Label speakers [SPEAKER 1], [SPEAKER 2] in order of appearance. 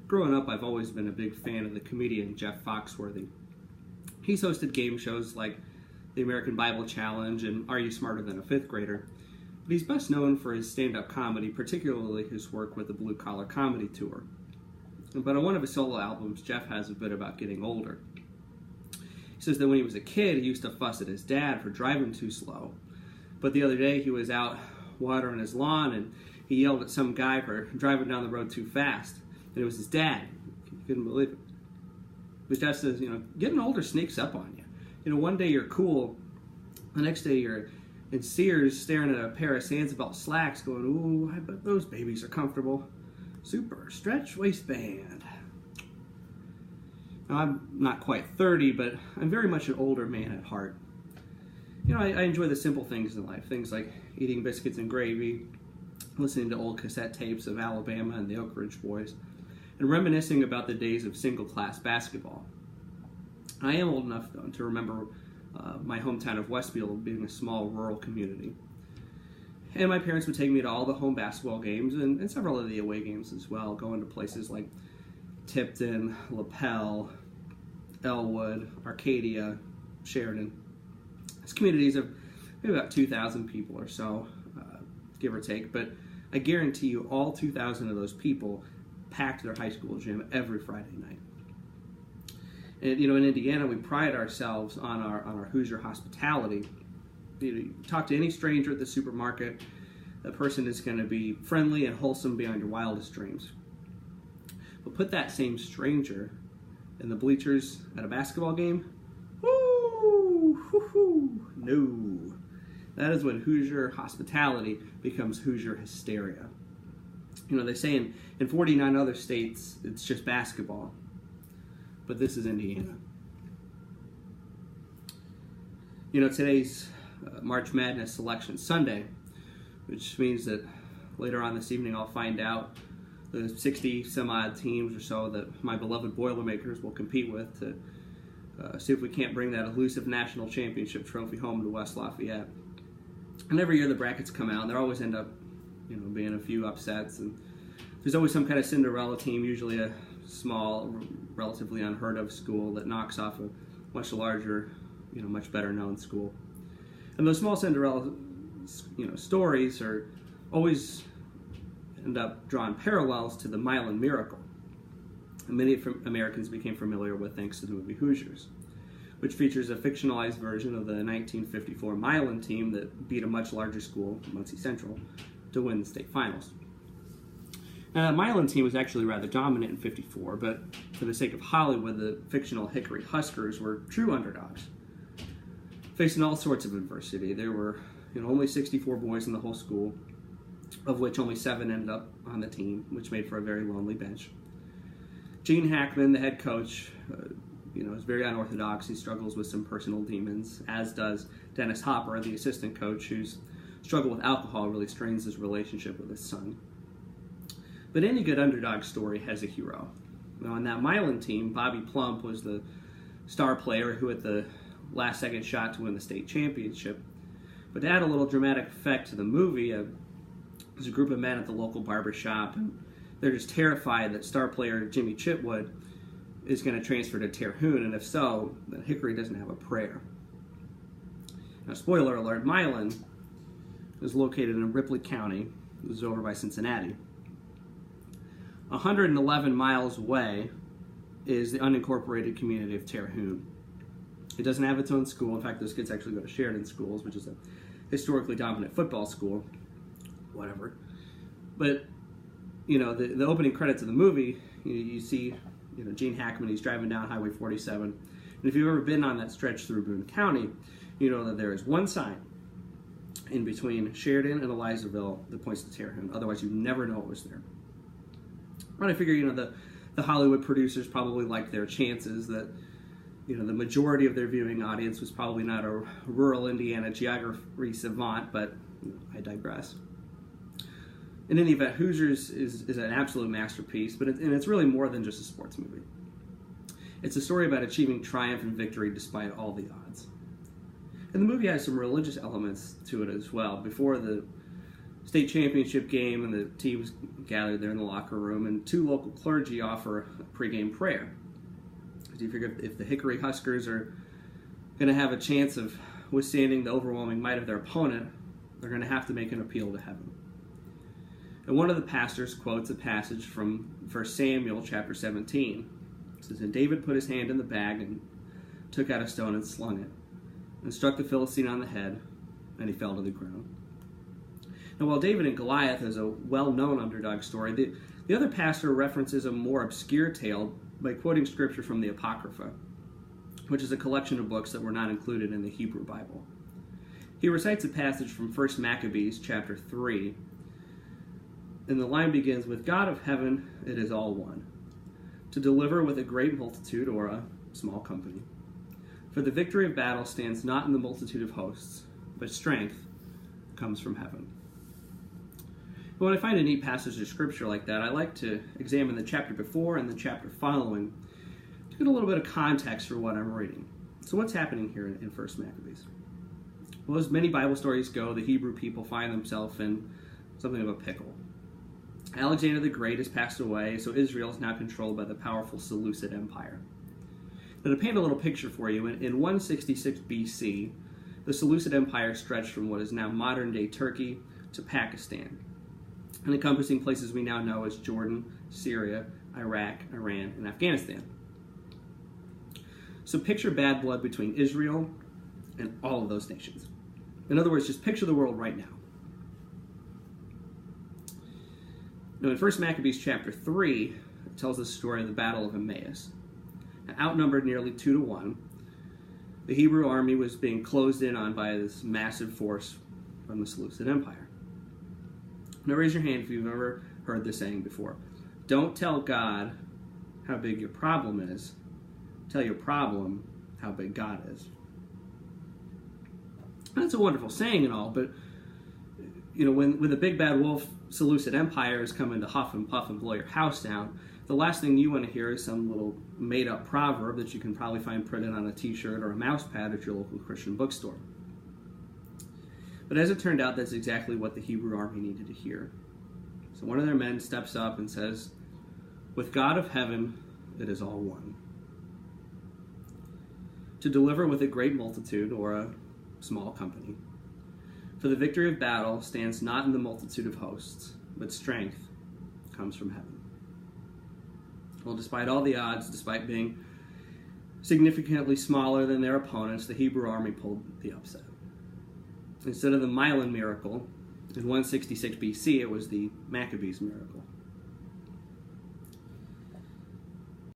[SPEAKER 1] Growing up, I've always been a big fan of the comedian Jeff Foxworthy. He's hosted game shows like the American Bible Challenge and Are You Smarter Than a Fifth Grader? But he's best known for his stand-up comedy, particularly his work with the Blue Collar Comedy Tour. But on one of his solo albums, Jeff has a bit about getting older. He says that when he was a kid, he used to fuss at his dad for driving too slow. But the other day, he was out watering his lawn, and he yelled at some guy for driving down the road too fast. And it was his dad. He couldn't believe it. But Jeff says, getting older sneaks up on you. One day you're cool, the next day you're in Sears staring at a pair of Sandsabelt slacks going, ooh, I bet those babies are comfortable. Super stretch waistband. Now, I'm not quite 30, but I'm very much an older man at heart. I enjoy the simple things in life, things like eating biscuits and gravy, listening to old cassette tapes of Alabama and the Oak Ridge Boys, and reminiscing about the days of single-class basketball. I am old enough, though, to remember my hometown of Westfield being a small rural community. And my parents would take me to all the home basketball games and several of the away games as well, going to places like Tipton, LaPel, Elwood, Arcadia, Sheridan. These communities of maybe about 2,000 people or so, give or take, but I guarantee you all 2,000 of those people packed their high school gym every Friday night. And in Indiana, we pride ourselves on our Hoosier hospitality. You talk to any stranger at the supermarket, that person is going to be friendly and wholesome beyond your wildest dreams. But put that same stranger in the bleachers at a basketball game, no. That is when Hoosier hospitality becomes Hoosier hysteria. They say in 49 other states, it's just basketball. But this is Indiana. Today's March Madness Selection Sunday, which means that later on this evening I'll find out the 60 some odd teams or so that my beloved Boilermakers will compete with to see if we can't bring that elusive national championship trophy home to West Lafayette. And every year the brackets come out, and there always end up being a few upsets, and there's always some kind of Cinderella team, usually a small, relatively unheard of school that knocks off a much larger, much better known school. And those small Cinderella, stories are always end up drawing parallels to the Milan Miracle. And many Americans became familiar with thanks to the movie Hoosiers, which features a fictionalized version of the 1954 Milan team that beat a much larger school, Muncie Central, to win the state finals. Now, that Milan team was actually rather dominant in '54, but for the sake of Hollywood, the fictional Hickory Huskers were true underdogs. Facing all sorts of adversity, there were only 64 boys in the whole school, of which only 7 ended up on the team, which made for a very lonely bench. Gene Hackman, the head coach, is very unorthodox. He struggles with some personal demons, as does Dennis Hopper, the assistant coach, whose struggle with alcohol really strains his relationship with his son. But any good underdog story has a hero. On that Milan team, Bobby Plump was the star player who had the last-second shot to win the state championship. But to add a little dramatic effect to the movie, there's a group of men at the local barber shop, and they're just terrified that star player Jimmy Chitwood is going to transfer to Terhune, and if so, then Hickory doesn't have a prayer. Now, spoiler alert, Milan is located in Ripley County. This is over by Cincinnati. 111 miles away is the unincorporated community of Terhune. It doesn't have its own school. In fact, those kids actually go to Sheridan Schools, which is a historically dominant football school. Whatever. But, the opening credits of the movie, you see, Gene Hackman, he's driving down Highway 47. And if you've ever been on that stretch through Boone County, you know that there is one sign in between Sheridan and Elizaville that points to Terhune. Otherwise, you never know it was there. But I figure, the Hollywood producers probably liked their chances, that, the majority of their viewing audience was probably not a rural Indiana geography savant, but I digress. In any event, Hoosiers is an absolute masterpiece, but it's really more than just a sports movie. It's a story about achieving triumph and victory despite all the odds. And the movie has some religious elements to it as well. Before the state championship game, and the teams gathered there in the locker room, and 2 local clergy offer a pregame prayer. Do you figure if the Hickory Huskers are going to have a chance of withstanding the overwhelming might of their opponent, they're going to have to make an appeal to heaven. And one of the pastors quotes a passage from 1 Samuel chapter 17. It says, "And David put his hand in the bag and took out a stone and slung it, and struck the Philistine on the head, and he fell to the ground." Now, while David and Goliath is a well-known underdog story, the other pastor references a more obscure tale by quoting scripture from the Apocrypha, which is a collection of books that were not included in the Hebrew Bible. He recites a passage from 1 Maccabees chapter 3, and the line begins, "With God of heaven it is all one, to deliver with a great multitude or a small company. For the victory of battle stands not in the multitude of hosts, but strength comes from heaven." But when I find a neat passage of scripture like that, I like to examine the chapter before and the chapter following to get a little bit of context for what I'm reading. So what's happening here in 1 Maccabees? Well, as many Bible stories go, the Hebrew people find themselves in something of a pickle. Alexander the Great has passed away, so Israel is now controlled by the powerful Seleucid Empire. Now, to paint a little picture for you, in 166 BC, the Seleucid Empire stretched from what is now modern-day Turkey to Pakistan, and encompassing places we now know as Jordan, Syria, Iraq, Iran, and Afghanistan. So picture bad blood between Israel and all of those nations. In other words, just picture the world right now. Now, in 1 Maccabees chapter 3, it tells the story of the Battle of Emmaus. Now, outnumbered nearly 2-1, the Hebrew army was being closed in on by this massive force from the Seleucid Empire. Now, raise your hand if you've ever heard this saying before. Don't tell God how big your problem is. Tell your problem how big God is. That's a wonderful saying and all, but when the big bad wolf Seleucid Empire is coming to huff and puff and blow your house down, the last thing you want to hear is some little made-up proverb that you can probably find printed on a t-shirt or a mouse pad at your local Christian bookstore. But as it turned out, that's exactly what the Hebrew army needed to hear. So one of their men steps up and says, "With God of heaven, it is all one. To deliver with a great multitude or a small company. For the victory of battle stands not in the multitude of hosts, but strength comes from heaven." Well, despite all the odds, despite being significantly smaller than their opponents, the Hebrew army pulled the upset. Instead of the Milan miracle, in 166 BC, it was the Maccabees miracle.